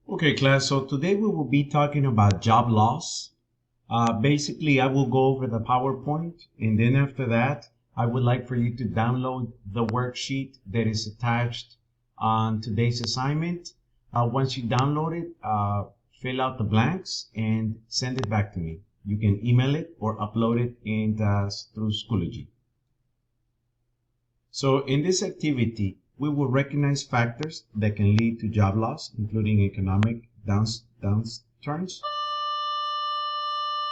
Okay, class. So today we will be talking about job loss. Basically, I will go over the PowerPoint, and then after that, I would like for you to download the worksheet that is attached on today's assignment. Once you download it, fill out the blanks and send it back to me. You can email it or upload it through Schoology. So in this activity, we will recognize factors that can lead to job loss, including economic downturns,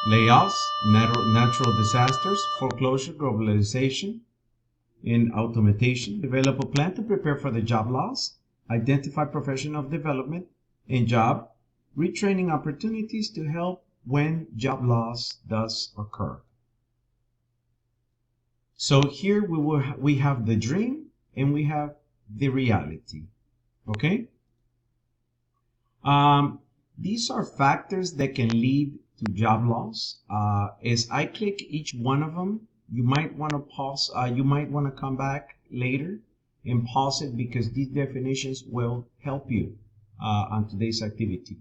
layoffs, natural disasters, foreclosure, globalization, and automation. Develop a plan to prepare for the job loss. Identify professional development and job retraining opportunities to help when job loss does occur. So here we have the dream and we have the reality. Okay. These are factors that can lead to job loss. As I click each one of them, you might want to pause. You might want to come back later and pause it because these definitions will help you on today's activity.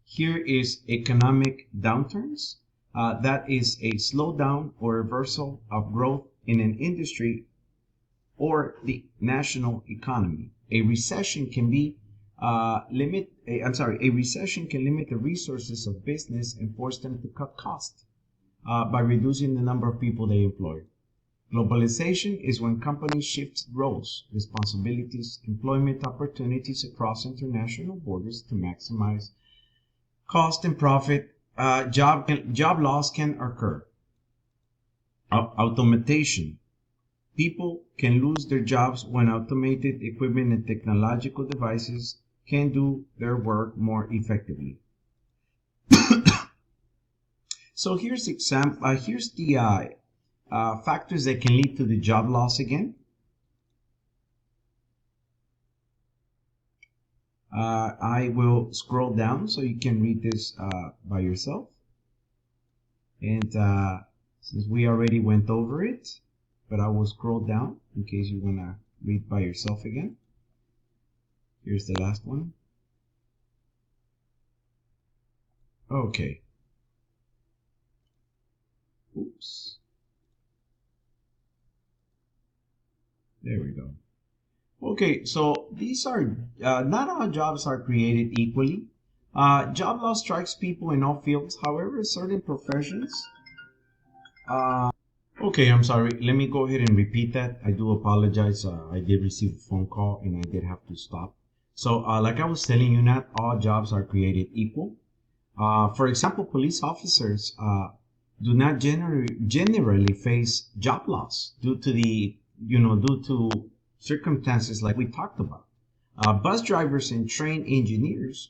Here is economic downturns. That is a slowdown or reversal of growth in an industry or the national economy. A recession can a recession can limit the resources of business and force them to cut costs by reducing the number of people they employ. Globalization is when companies shift roles, responsibilities, employment opportunities across international borders to maximize cost and profit. Job loss can occur. Automation. People can lose their jobs when automated equipment and technological devices can do their work more effectively. So here's the factors that can lead to the job loss again. I will scroll down so you can read this by yourself. And since we already went over it, but I will scroll down in case you want to read by yourself again. Here's the last one. Okay. Oops. There we go. Okay, so these are not all jobs are created equally. Job loss strikes people in all fields. However, certain professions. Okay, I'm sorry. Let me go ahead and repeat that. I do apologize. I did receive a phone call and I did have to stop. So, like I was telling you, not all jobs are created equal. For example, police officers do not generally face job loss due to circumstances like we talked about. Bus drivers and train engineers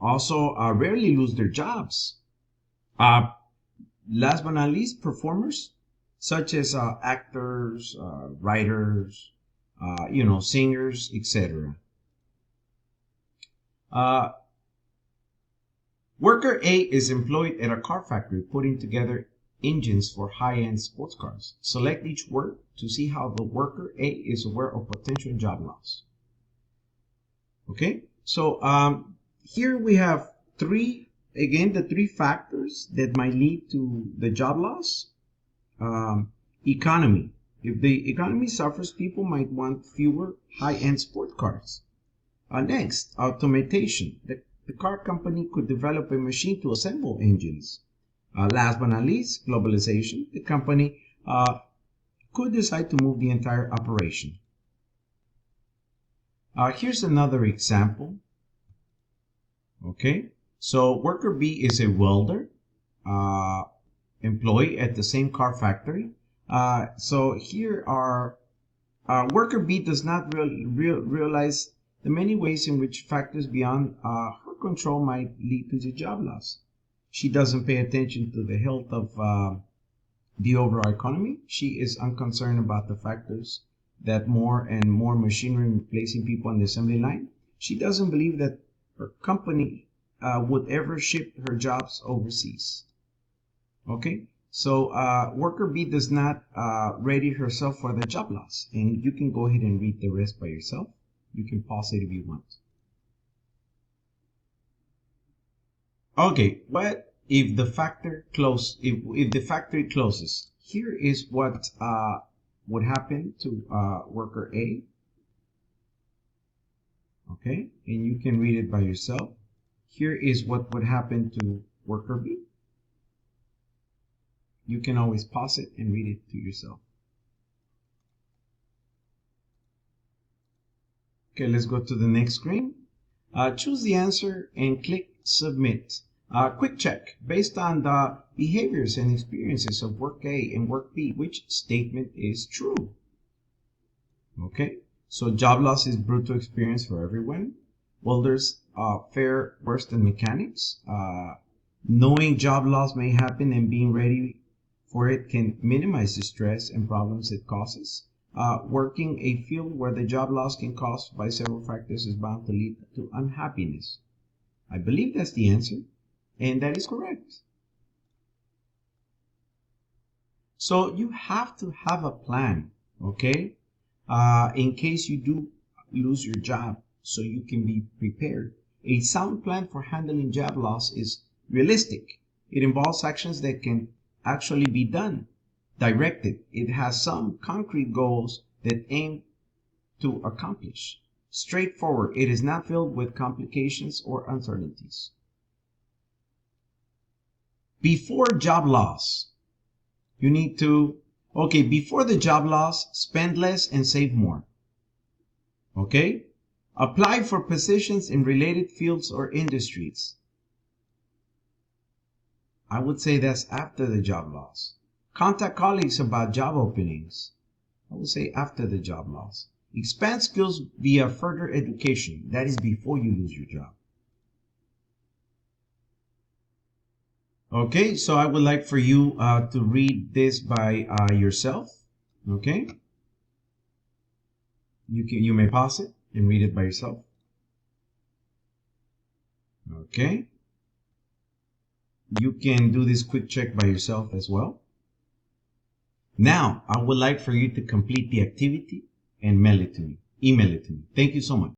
also rarely lose their jobs. Last but not least, performers such as actors, writers, singers, etc. Worker A is employed at a car factory putting together engines for high-end sports cars. Select each word to see how the worker A is aware of potential job loss. Okay, so here we have the three factors that might lead to the job loss. Economy. If the economy suffers, people might want fewer high-end sport cars. Next, automation. The car company could develop a machine to assemble engines. Last but not least, globalization. The company could decide to move the entire operation. Here's another example. Okay, so worker B is a welder employee at the same car factory. So here are worker B does not realize the many ways in which factors beyond her control might lead to the job loss. She doesn't pay attention to the health of the overall economy. She is unconcerned about the factors that more and more machinery replacing people on the assembly line. She doesn't believe that her company would ever ship her jobs overseas. Okay, so worker B does not ready herself for the job loss, and you can go ahead and read the rest by yourself. You can pause it if you want. Okay, but if the if the factory closes, here is what would happen to worker A. Okay, and you can read it by yourself. Here is what would happen to worker B. You can always pause it and read it to yourself. Okay, let's go to the next screen. Choose the answer and click Submit. Quick check. Based on the behaviors and experiences of work A and work B, which statement is true? Okay, so job loss is brutal experience for everyone. Welders fare worse than mechanics. Knowing job loss may happen and being ready for it can minimize the stress and problems it causes. Working a field where the job loss can cause by several factors is bound to lead to unhappiness. I believe that's the answer, and that is correct. So you have to have a plan, okay? In case you do lose your job, so you can be prepared. A sound plan for handling job loss is realistic. It involves actions that can actually be done, directed. It has some concrete goals that aim to accomplish. Straightforward. It is not filled with complications or uncertainties. Before job loss, you need to, okay, before the job loss, spend less and save more. Okay? Apply for positions in related fields or industries. I would say that's after the job loss. Contact colleagues about job openings. I would say after the job loss. Expand skills via further education. That is before you lose your job. Okay, so I would like for you to read this by yourself. Okay, you may pause it and read it by yourself. Okay, you can do this quick check by yourself as well. Now, I would like for you to complete the activity and mail it to me. Email it to me. Thank you so much.